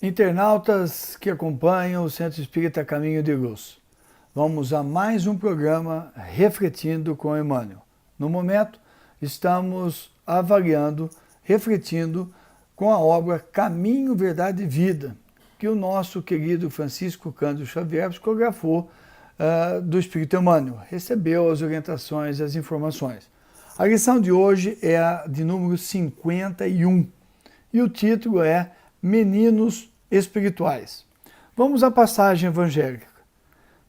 Internautas que acompanham o Centro Espírita Caminho de Luz, vamos a mais um programa Refletindo com Emmanuel. No momento, estamos avaliando, refletindo com a obra Caminho, Verdade e Vida, que o nosso querido Francisco Cândido Xavier psicografou do Espírito Emmanuel, recebeu as orientações e as informações. A lição de hoje é a de número 51 e o título é Meninos Espirituais. Vamos à passagem evangélica.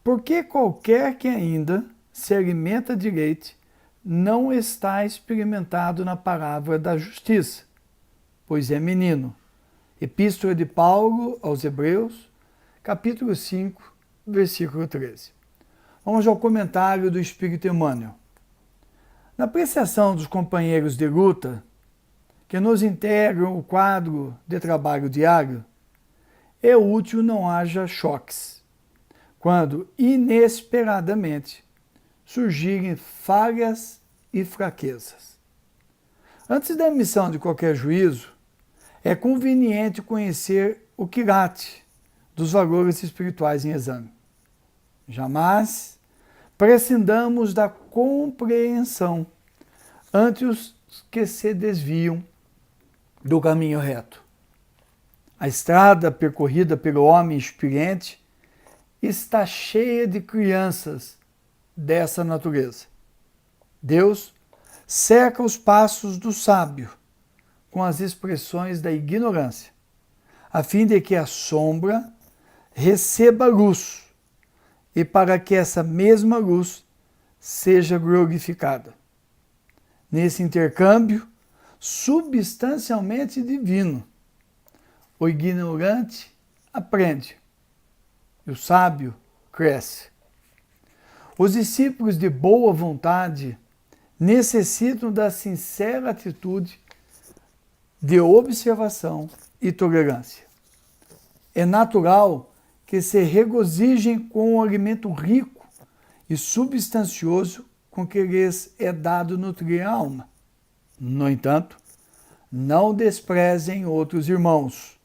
Porque qualquer que ainda se alimenta de leite não está experimentado na palavra da justiça, pois é menino. Epístola de Paulo aos Hebreus, capítulo 5, versículo 13. Vamos ao comentário do Espírito Emmanuel. Na apreciação dos companheiros de luta, que nos integram o quadro de trabalho diário, é útil não haja choques, quando inesperadamente surgirem falhas e fraquezas. Antes da emissão de qualquer juízo, é conveniente conhecer o quilate dos valores espirituais em exame. Jamais prescindamos da compreensão ante os que se desviam do caminho reto. A estrada percorrida pelo homem experiente está cheia de crianças dessa natureza. Deus cerca os passos do sábio com as expressões da ignorância, a fim de que a sombra receba luz e para que essa mesma luz seja glorificada. Nesse intercâmbio substancialmente divino, o ignorante aprende e o sábio cresce. Os discípulos de boa vontade necessitam da sincera atitude de observação e tolerância. É natural que se regozijem com o alimento rico e substancioso com que lhes é dado nutrir a alma. No entanto, não desprezem outros irmãos,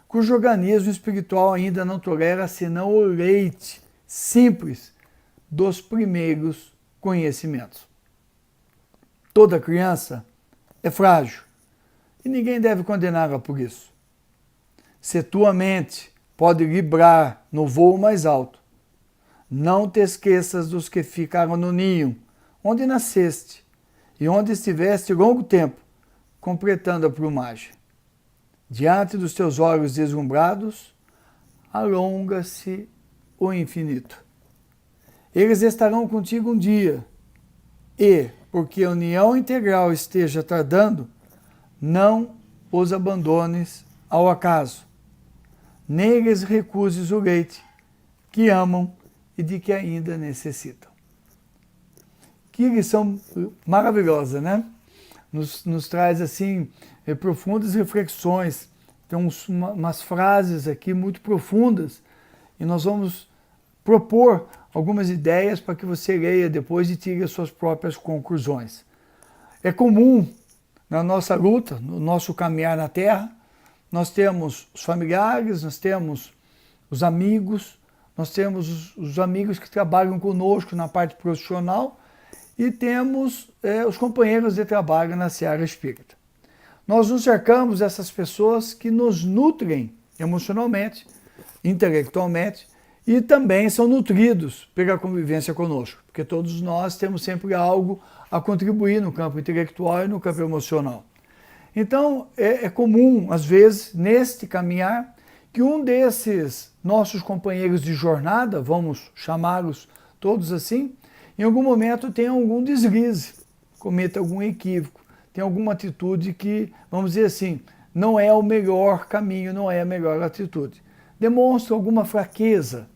cujo organismo espiritual ainda não tolera senão o leite simples dos primeiros conhecimentos. Toda criança é frágil e ninguém deve condená-la por isso. Se tua mente pode vibrar no voo mais alto, não te esqueças dos que ficaram no ninho, onde nasceste e onde estiveste longo tempo, completando a plumagem. Diante dos teus olhos deslumbrados, alonga-se o infinito. Eles estarão contigo um dia, e, porque a união integral esteja tardando, não os abandones ao acaso, nem lhes recuses o leite que amam e de que ainda necessitam. Que lição maravilhosa, né? Nos traz, assim, profundas reflexões. Tem umas frases aqui muito profundas e nós vamos propor algumas ideias para que você leia depois e tire as suas próprias conclusões. É comum na nossa luta, no nosso caminhar na Terra, nós temos os familiares, nós temos os amigos, nós temos os amigos que trabalham conosco na parte profissional e temos os companheiros de trabalho na seara espírita. Nós nos cercamos dessas pessoas que nos nutrem emocionalmente, intelectualmente e também são nutridos pela convivência conosco, porque todos nós temos sempre algo a contribuir no campo intelectual e no campo emocional. Então, é comum, às vezes, neste caminhar, que um desses nossos companheiros de jornada, vamos chamá-los todos assim, em algum momento tenha algum deslize, cometa algum equívoco, tem alguma atitude que, vamos dizer assim, não é o melhor caminho, não é a melhor atitude. Demonstra alguma fraqueza,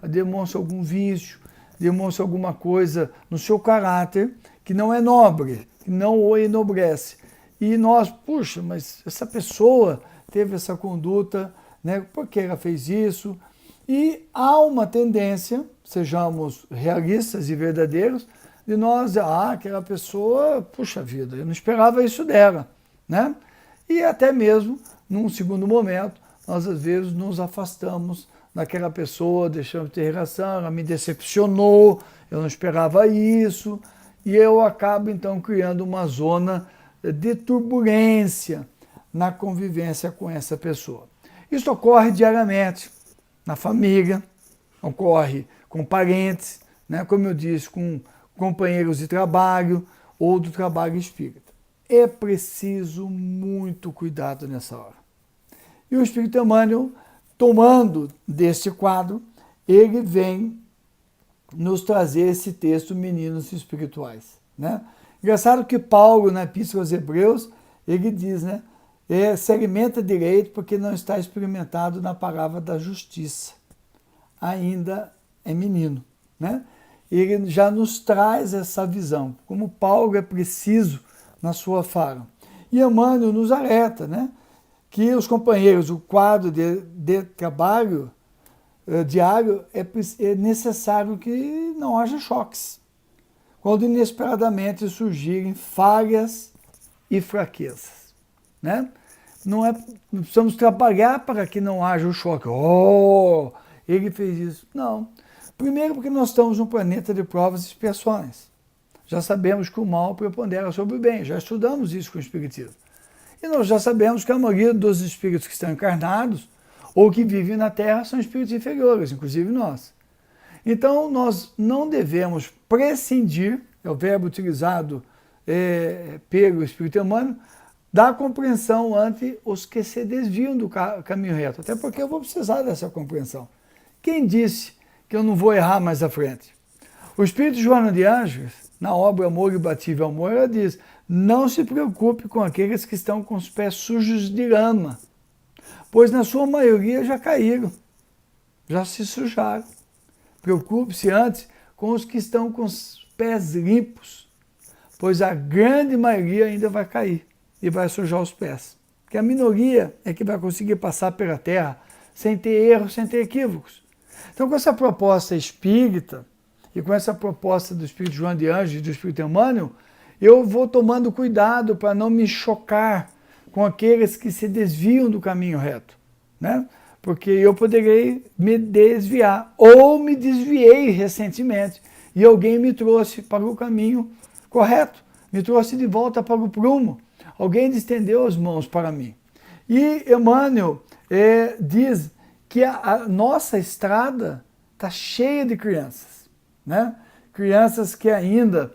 demonstra algum vício, demonstra alguma coisa no seu caráter que não é nobre, que não o enobrece. E nós, puxa, mas essa pessoa teve essa conduta, né? Por que ela fez isso? E há uma tendência, sejamos realistas e verdadeiros, de nós, aquela pessoa, puxa vida, eu não esperava isso dela, né? E até mesmo, num segundo momento, nós às vezes nos afastamos daquela pessoa, deixamos de ter relação, ela me decepcionou, eu não esperava isso, e eu acabo então criando uma zona de turbulência na convivência com essa pessoa. Isso ocorre diariamente na família, ocorre com parentes, né, como eu disse, com companheiros de trabalho ou do trabalho espírita. É preciso muito cuidado nessa hora. E o Espírito Emmanuel, tomando deste quadro, ele vem nos trazer esse texto, Meninos Espirituais. Né? Engraçado que Paulo, na Epístola aos Hebreus, ele diz, né, se alimenta direito porque não está experimentado na palavra da justiça. Ainda é menino. Né? Ele já nos traz essa visão, como Paulo é preciso na sua fala. E Emmanuel nos alerta, né, que os companheiros, o quadro de trabalho diário, é necessário que não haja choques, quando inesperadamente surgirem falhas e fraquezas. Né? Não precisamos trabalhar para que não haja o choque. Oh, ele fez isso. Não. Primeiro porque nós estamos num planeta de provas e expiações. Já sabemos que o mal prepondera sobre o bem, já estudamos isso com o Espiritismo. E nós já sabemos que a maioria dos espíritos que estão encarnados ou que vivem na Terra são espíritos inferiores, inclusive nós. Então nós não devemos prescindir, é o verbo utilizado pelo Espírito Emmanuel, da compreensão ante os que se desviam do caminho reto. Até porque eu vou precisar dessa compreensão. Quem disse que eu não vou errar mais à frente? O Espírito Joana de Ângeles, na obra Amor Imbatível Amor, ela diz: não se preocupe com aqueles que estão com os pés sujos de lama, pois na sua maioria já caíram, já se sujaram. Preocupe-se antes com os que estão com os pés limpos, pois a grande maioria ainda vai cair e vai sujar os pés. Porque a minoria é que vai conseguir passar pela terra sem ter erros, sem ter equívocos. Então, com essa proposta espírita e com essa proposta do Espírito João de Ângeles e do Espírito Emmanuel, eu vou tomando cuidado para não me chocar com aqueles que se desviam do caminho reto, né? Porque eu poderei me desviar, ou me desviei recentemente e alguém me trouxe para o caminho correto, me trouxe de volta para o prumo, alguém estendeu as mãos para mim. E Emmanuel diz que a nossa estrada está cheia de crianças, né? Crianças que ainda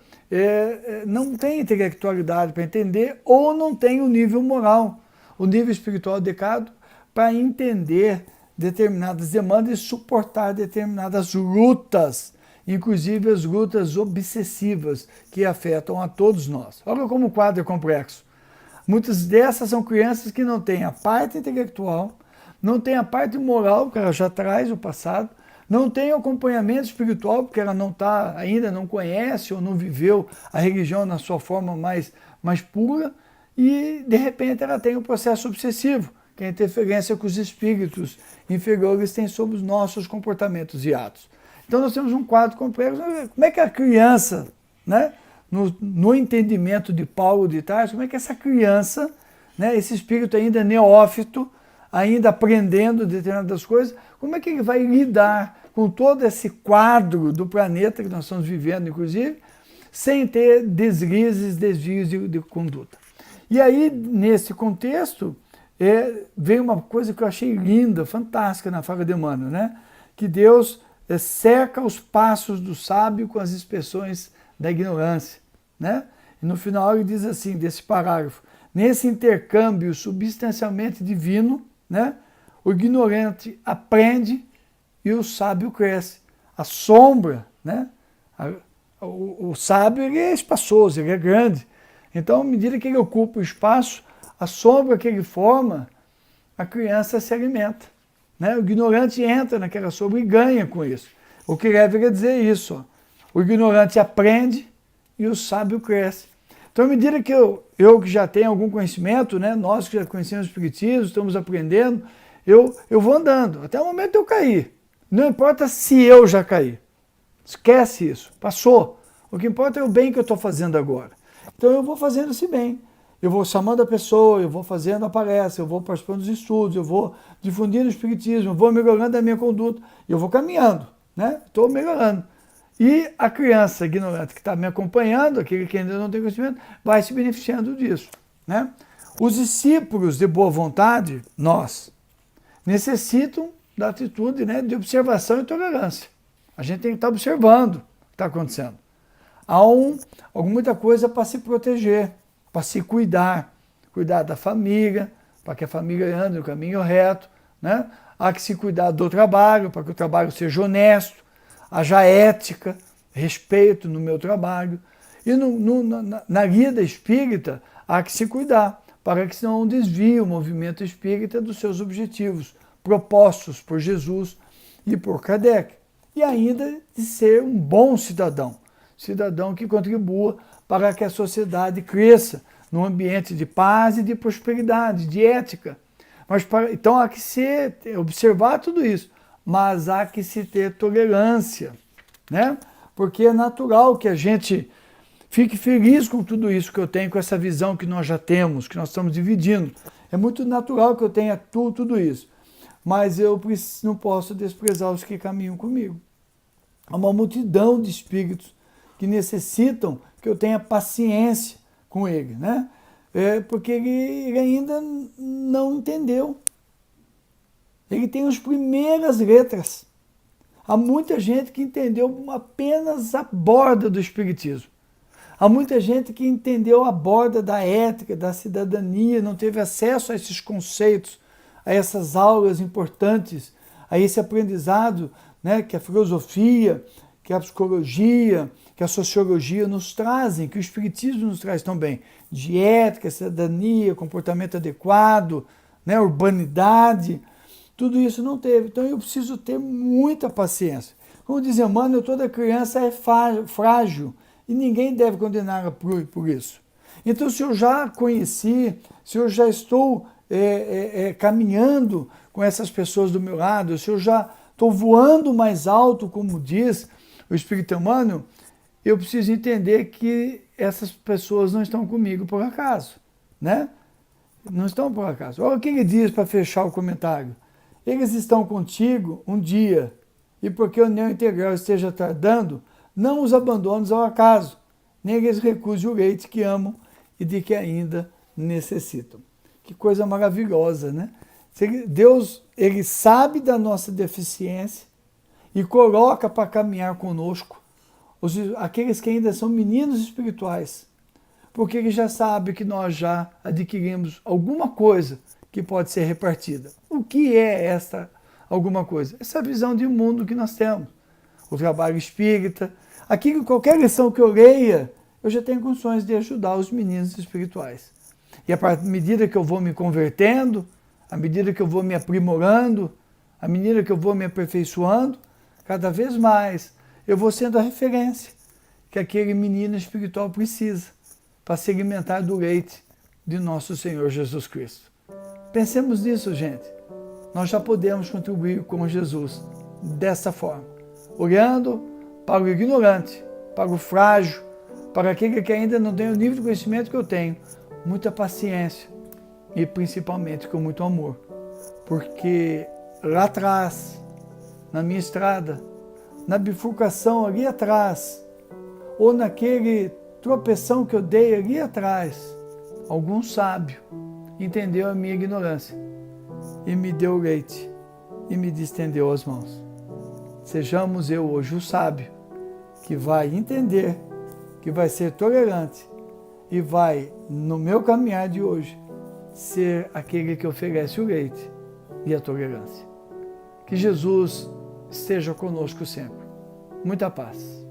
não têm intelectualidade para entender ou não têm o nível moral, o nível espiritual adequado para entender determinadas demandas e suportar determinadas lutas, inclusive as lutas obsessivas que afetam a todos nós. Olha como o quadro é complexo. Muitas dessas são crianças que não têm a parte intelectual, não têm a parte moral, que ela já traz o passado, não tem acompanhamento espiritual, porque ela ainda não conhece ou não viveu a religião na sua forma mais pura, e de repente ela tem um processo obsessivo, que é a interferência que os espíritos inferiores têm sobre os nossos comportamentos e atos. Então nós temos um quadro complexo. Como é que a criança, né, no entendimento de Paulo de Tarso, como é que essa criança, né, esse espírito ainda neófito, ainda aprendendo determinadas coisas, como é que ele vai lidar com todo esse quadro do planeta que nós estamos vivendo, inclusive, sem ter deslizes, desvios de conduta. E aí, nesse contexto, veio uma coisa que eu achei linda, fantástica na fala de Emmanuel, né? Que Deus cerca os passos do sábio com as expressões da ignorância, né? E no final ele diz assim, desse parágrafo: nesse intercâmbio substancialmente divino, né, o ignorante aprende e o sábio cresce. A sombra, né, o sábio ele é espaçoso, ele é grande. Então, à medida que ele ocupa o espaço, a sombra que ele forma, a criança se alimenta. Né? O ignorante entra naquela sombra e ganha com isso. O que deve dizer isso. Ó. O ignorante aprende e o sábio cresce. Então, à medida que eu que já tenho algum conhecimento, né, nós que já conhecemos o Espiritismo, estamos aprendendo, eu vou andando, até o momento de eu cair. Não importa se eu já caí. Esquece isso, passou. O que importa é o bem que eu estou fazendo agora. Então eu vou fazendo esse bem. eu vou chamando a pessoa, eu vou fazendo a palestra, eu vou participando dos estudos, eu vou difundindo o espiritismo, eu vou melhorando a minha conduta, eu vou caminhando, né? Estou melhorando. E a criança ignorante que está me acompanhando, aquele que ainda não tem conhecimento, vai se beneficiando disso, né? Os discípulos de boa vontade, nós, necessitam da atitude, né, de observação e tolerância. A gente tem que estar observando o que está acontecendo. Há muita coisa para se proteger, para se cuidar da família, para que a família ande no caminho reto, né? Há que se cuidar do trabalho, para que o trabalho seja honesto, haja ética, respeito no meu trabalho. E na vida espírita, há que se cuidar, para que não desvie o movimento espírita dos seus objetivos propostos por Jesus e por Kardec. E ainda de ser um bom cidadão que contribua para que a sociedade cresça num ambiente de paz e de prosperidade, de ética. Então há que se observar tudo isso, mas há que se ter tolerância, né? Porque é natural que a gente fique feliz com tudo isso que eu tenho, com essa visão que nós já temos, que nós estamos dividindo. É muito natural que eu tenha tudo isso, mas eu não posso desprezar os que caminham comigo. Há uma multidão de espíritos que necessitam que eu tenha paciência com ele, né? Porque ele ainda não entendeu. Ele tem as primeiras letras. Há muita gente que entendeu apenas a borda do espiritismo. Há muita gente que entendeu a borda da ética, da cidadania, não teve acesso a esses conceitos, a essas aulas importantes, a esse aprendizado, né, que a filosofia, que a psicologia, que a sociologia nos trazem, que o espiritismo nos traz também, de ética, cidadania, comportamento adequado, né, urbanidade, tudo isso não teve. Então eu preciso ter muita paciência. Como diz Emmanuel, toda criança é frágil e ninguém deve condená-la por isso. Então se eu já conheci, se eu já estou caminhando com essas pessoas do meu lado, se eu já estou voando mais alto, como diz o Espírito Emmanuel, eu preciso entender que essas pessoas não estão comigo por acaso, né? Não estão por acaso. Olha o que ele diz para fechar o comentário. Eles estão contigo um dia, e porque a união integral esteja tardando, não os abandones ao acaso, nem lhes recuse o leite que amam e de que ainda necessitam. Que coisa maravilhosa, né? Deus, ele sabe da nossa deficiência e coloca para caminhar conosco aqueles que ainda são meninos espirituais, porque ele já sabe que nós já adquirimos alguma coisa que pode ser repartida. O que é esta alguma coisa? Essa visão de mundo que nós temos, o trabalho espírita. Aqui, qualquer lição que eu leia, eu já tenho condições de ajudar os meninos espirituais. E à medida que eu vou me convertendo, à medida que eu vou me aprimorando, à medida que eu vou me aperfeiçoando, cada vez mais eu vou sendo a referência que aquele menino espiritual precisa para se alimentar do leite de nosso Senhor Jesus Cristo. Pensemos nisso, gente. Nós já podemos contribuir com Jesus dessa forma, olhando para o ignorante, para o frágil, para aquele que ainda não tem o nível de conhecimento que eu tenho, muita paciência e principalmente com muito amor, porque lá atrás, na minha estrada, na bifurcação ali atrás, ou naquele tropeção que eu dei ali atrás, algum sábio entendeu a minha ignorância e me deu leite e me distendeu as mãos. Sejamos eu hoje o sábio que vai entender, que vai ser tolerante e vai, no meu caminhar de hoje, ser aquele que oferece o leite e a tolerância. Que Jesus esteja conosco sempre. Muita paz.